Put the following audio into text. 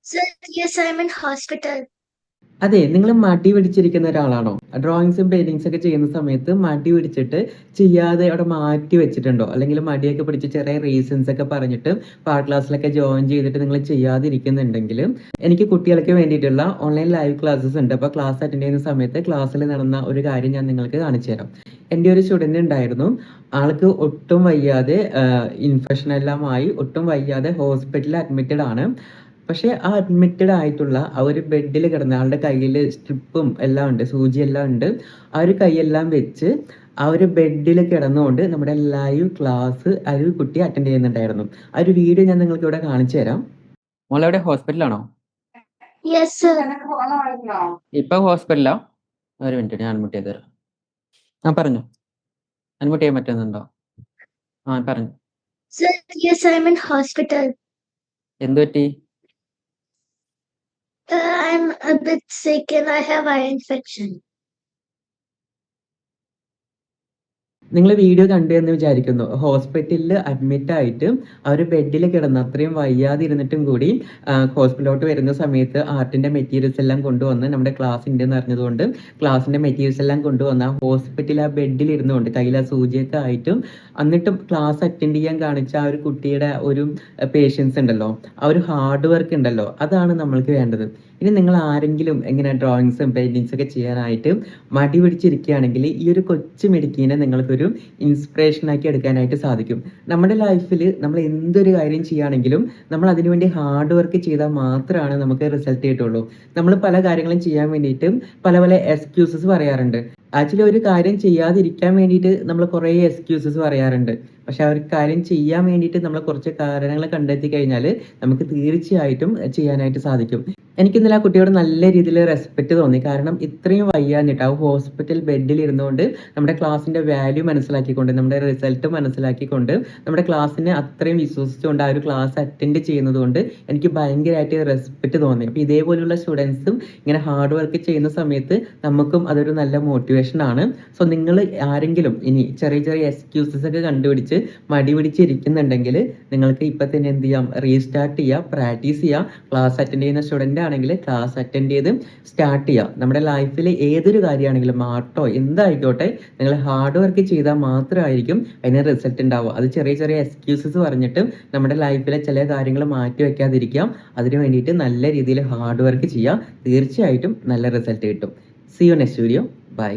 Sir, yes, I'm in hospital. അതെ, നിങ്ങൾ മടി പിടിച്ചിരിക്കുന്ന ഒരാളാണോ? ഡ്രോയിങ്സും പെയിന്റിങ്സും ഒക്കെ ചെയ്യുന്ന സമയത്ത് മടി പിടിച്ചിട്ട് ചെയ്യാതെ അവിടെ മാറ്റി വെച്ചിട്ടുണ്ടോ? അല്ലെങ്കിൽ മടിയൊക്കെ പിടിച്ച് ചെറിയ റീസൺസ് ഒക്കെ പറഞ്ഞിട്ട് പാർട്ട് ക്ലാസ്സിലൊക്കെ ജോയിൻ ചെയ്തിട്ട് നിങ്ങൾ ചെയ്യാതിരിക്കുന്നുണ്ടെങ്കിൽ എനിക്ക് കുട്ടികൾക്ക് വേണ്ടിയിട്ടുള്ള ഓൺലൈൻ ലൈവ് ക്ലാസ്സസ് ഉണ്ട്. അപ്പോൾ ക്ലാസ് അറ്റൻഡ് ചെയ്യുന്ന സമയത്ത് ക്ലാസ്സിൽ നടന്ന ഒരു കാര്യം ഞാൻ നിങ്ങൾക്ക് കാണിച്ചു തരാം. എൻ്റെ ഒരു സ്റ്റുഡൻ്റ് ഉണ്ടായിരുന്നു. ആൾക്ക് ഒട്ടും വയ്യാതെ ഇൻഫെക്ഷൻ എല്ലാമായി ഒട്ടും വയ്യാതെ ഹോസ്പിറ്റലിൽ അഡ്മിറ്റഡ് ആണ്. പക്ഷേ ആ അഡ്മിറ്റഡ് ആയിട്ടുള്ള ആ ഒരു ബെഡിൽ കിടന്ന് ആളുടെ കയ്യിൽ സ്ട്രിപ്പും എല്ലാം ഉണ്ട്, സൂചി എല്ലാം ഉണ്ട്. ആ ഒരു കൈയെല്ലാം വെച്ച് ആ ഒരു ബെഡിൽ കിടന്നുകൊണ്ട് നമ്മുടെ ലൈവ് ക്ലാസ് ആ ഒരു കുട്ടി അറ്റൻഡ് ചെയ്യുന്നുണ്ടായിരുന്നു. ആ ഒരു വീഡിയോ ഞാൻ നിങ്ങൾക്ക് ഇവിടെ കാണിച്ചു തരാം. മോളെവിടെ, ഹോസ്പിറ്റലാണോ? Yes, sir. ഇപ്പൊ ഹോസ്പിറ്റലാ? ഒരു മിനിറ്റ്, ഞാൻ അൺമ്യൂട്ട് ചെയ്ത് തരാം. ആ പറഞ്ഞു, അൺമ്യൂട്ട് ചെയ്യാൻ പറ്റുന്നുണ്ടോ? ആ പറഞ്ഞു. Sir, yes, I'm in hospital. എന്ത് പറ്റി? I'm a bit sick and I have eye infection. നിങ്ങൾ വീഡിയോ കണ്ടു എന്ന് വിചാരിക്കുന്നു. ഹോസ്പിറ്റലിൽ അഡ്മിറ്റ് ആയിട്ട് ആ ഒരു ബെഡിൽ കിടന്ന് അത്രയും വയ്യാതെ ഇരുന്നിട്ടും കൂടി ഹോസ്പിറ്റലിലോട്ട് വരുന്ന സമയത്ത് ആർട്ടിൻ്റെ മെറ്റീരിയൽസ് എല്ലാം കൊണ്ടുവന്ന് നമ്മുടെ ക്ലാസ് ഉണ്ടെന്ന് അറിഞ്ഞതുകൊണ്ട് ക്ലാസ്സിൻ്റെ മെറ്റീരിയൽസ് എല്ലാം കൊണ്ടുവന്ന് ആ ഹോസ്പിറ്റലിൽ ആ ബെഡിൽ ഇരുന്നുകൊണ്ട് കയ്യിൽ ആ സൂചിയൊക്കെ ആയിട്ടും എന്നിട്ടും ക്ലാസ് അറ്റൻഡ് ചെയ്യാൻ കാണിച്ച ആ ഒരു കുട്ടിയുടെ ഒരു പേഷ്യൻസ് ഉണ്ടല്ലോ, ആ ഒരു ഹാർഡ് വർക്ക് ഉണ്ടല്ലോ, അതാണ് നമ്മൾക്ക് വേണ്ടത്. ഇനി നിങ്ങൾ ആരെങ്കിലും എങ്ങനെ ഡ്രോയിങ്സും പെയിൻറ്റിങ്സ് ഒക്കെ ചെയ്യാനായിട്ട് മടി പിടിച്ചിരിക്കുകയാണെങ്കിൽ ഈ ഒരു കൊച്ചു മിടുക്കീനെ നിങ്ങൾക്കൊരു ഇൻസ്പിറേഷനാക്കി എടുക്കാനായിട്ട് സാധിക്കും. നമ്മുടെ ലൈഫിൽ നമ്മൾ എന്തൊരു കാര്യം ചെയ്യുകയാണെങ്കിലും നമ്മൾ അതിനുവേണ്ടി ഹാർഡ് വർക്ക് ചെയ്താൽ മാത്രമാണ് നമുക്ക് റിസൾട്ട് കിട്ടുള്ളൂ. നമ്മൾ പല കാര്യങ്ങളും ചെയ്യാൻ വേണ്ടിയിട്ട് പല പല എക്സ്ക്യൂസസ് പറയാറുണ്ട്. ആക്ച്വലി ഒരു കാര്യം ചെയ്യാതിരിക്കാൻ വേണ്ടിയിട്ട് നമ്മൾ കുറേ എക്സ്ക്യൂസസ് പറയാറുണ്ട്. പക്ഷെ ആ ഒരു കാര്യം ചെയ്യാൻ വേണ്ടിയിട്ട് നമ്മൾ കുറച്ച് കാരണങ്ങൾ കണ്ടെത്തി കഴിഞ്ഞാൽ നമുക്ക് തീർച്ചയായിട്ടും ചെയ്യാനായിട്ട് സാധിക്കും. എനിക്കിന്നലെ ആ കുട്ടിയോട് നല്ല രീതിയിൽ റെസ്പെക്റ്റ് തോന്നി. കാരണം ഇത്രയും വയ്യാഞ്ഞിട്ട് ആ ഹോസ്പിറ്റൽ ബെഡിൽ ഇരുന്നുകൊണ്ട് നമ്മുടെ ക്ലാസ്സിൻ്റെ വാല്യൂ മനസ്സിലാക്കിക്കൊണ്ട് നമ്മുടെ റിസൾട്ട് മനസ്സിലാക്കിക്കൊണ്ട് നമ്മുടെ ക്ലാസ്സിനെ അത്രയും വിശ്വസിച്ചുകൊണ്ട് ആ ഒരു ക്ലാസ് അറ്റൻഡ് ചെയ്യുന്നത് കൊണ്ട് എനിക്ക് ഭയങ്കരമായിട്ട് റെസ്പെക്റ്റ് തോന്നി. അപ്പോൾ ഇതേപോലുള്ള സ്റ്റുഡൻസും ഇങ്ങനെ ഹാർഡ് വർക്ക് ചെയ്യുന്ന സമയത്ത് നമുക്കും അതൊരു നല്ല മോട്ടിവേഷൻ ആണ്. സോ നിങ്ങൾ ആരെങ്കിലും ഇനി ചെറിയ ചെറിയ എക്സ്ക്യൂസസ് ഒക്കെ കണ്ടുപിടിച്ച് മടി പിടിച്ചിരിക്കുന്നുണ്ടെങ്കിൽ നിങ്ങൾക്ക് ഇപ്പം തന്നെ എന്ത് ചെയ്യാം, റീസ്റ്റാർട്ട് ചെയ്യുക, പ്രാക്ടീസ് ചെയ്യുക. ക്ലാസ് അറ്റൻഡ് ചെയ്യുന്ന സ്റ്റുഡൻ്റ് ആണെങ്കിൽ ക്ലാസ് അറ്റൻഡ് ചെയ്ത് സ്റ്റാർട്ട് ചെയ്യുക. നമ്മുടെ ലൈഫിൽ ഏതൊരു കാര്യമാണെങ്കിലും ആർട്ടോ എന്തായിക്കോട്ടെ, നിങ്ങൾ ഹാർഡ് വർക്ക് ചെയ്താൽ മാത്രമായിരിക്കും അതിന് റിസൾട്ട് ഉണ്ടാവുക. അത് ചെറിയ ചെറിയ എക്സ്ക്യൂസസ് പറഞ്ഞിട്ട് നമ്മുടെ ലൈഫിലെ ചില കാര്യങ്ങൾ മാറ്റി വയ്ക്കാതിരിക്കാം. അതിന് വേണ്ടിയിട്ട് നല്ല രീതിയിൽ ഹാർഡ് വർക്ക് ചെയ്യുക. തീർച്ചയായിട്ടും നല്ല റിസൾട്ട് കിട്ടും. See you next video. By.